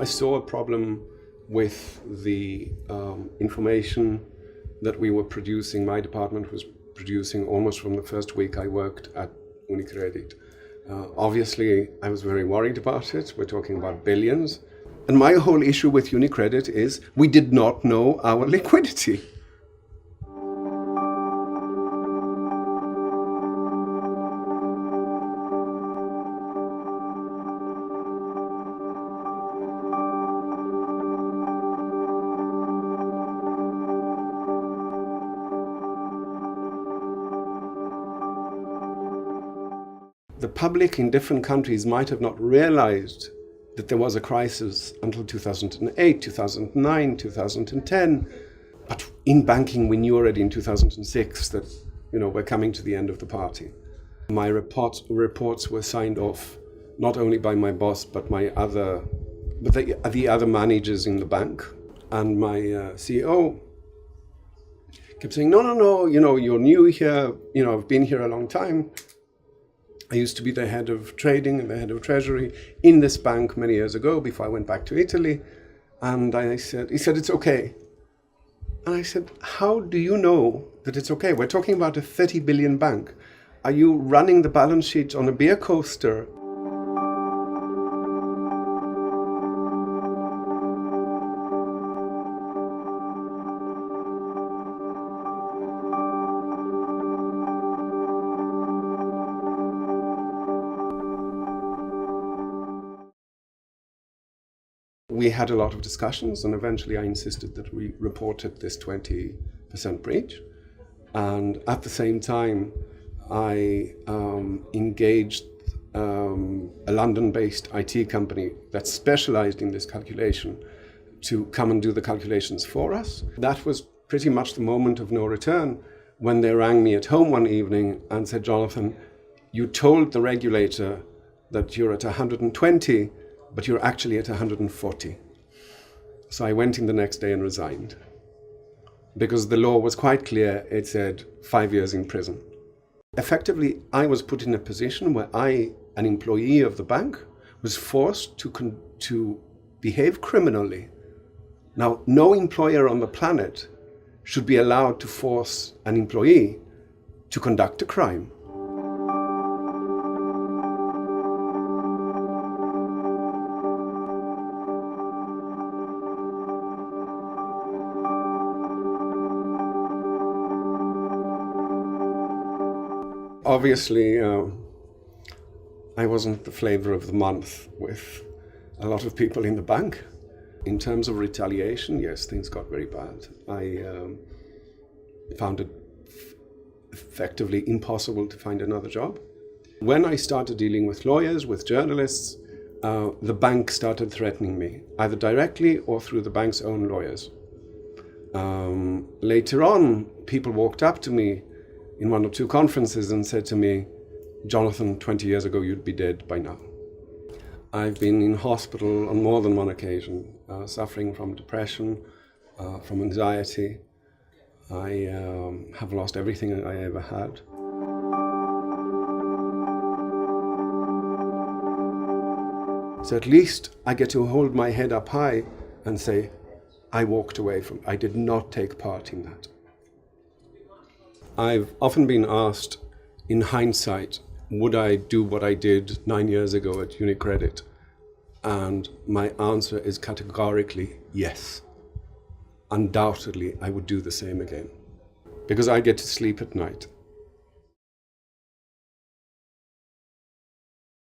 I saw a problem with the information that we were producing. My department was producing almost from the first week I worked at UniCredit. Obviously, I was very worried about it. We're talking about billions. And my whole issue with UniCredit is we did not know our liquidity. The public in different countries might have not realized that there was a crisis until 2008, 2009, 2010. But in banking, we knew already in 2006 that, we're coming to the end of the party. My reports were signed off not only by my boss, but the other managers in the bank. And my CEO kept saying, no, you're new here. I've been here a long time. I used to be the head of trading and the head of treasury in this bank many years ago before I went back to Italy. And he said, it's okay. And I said, how do you know that it's okay? We're talking about a 30 billion bank. Are you running the balance sheet on a beer coaster? We had a lot of discussions, and eventually I insisted that we reported this 20% breach. And at the same time, I engaged a London-based IT company that specialized in this calculation to come and do the calculations for us. That was pretty much the moment of no return when they rang me at home one evening and said, Jonathan, you told the regulator that you're at 120, but you're actually at 140. So I went in the next day and resigned because the law was quite clear. It said 5 years in prison. Effectively, I was put in a position where I, an employee of the bank, was forced to behave criminally. Now, no employer on the planet should be allowed to force an employee to conduct a crime. Obviously, I wasn't the flavor of the month with a lot of people in the bank. In terms of retaliation, yes, things got very bad. I found it effectively impossible to find another job. When I started dealing with lawyers, with journalists, the bank started threatening me, either directly or through the bank's own lawyers. Later on, people walked up to me in one or two conferences and said to me, Jonathan, 20 years ago, you'd be dead by now. I've been in hospital on more than one occasion, suffering from depression, from anxiety. I have lost everything I ever had. So at least I get to hold my head up high and say, I walked away I did not take part in that. I've often been asked, in hindsight, would I do what I did 9 years ago at UniCredit? And my answer is categorically yes. Undoubtedly, I would do the same again. Because I get to sleep at night.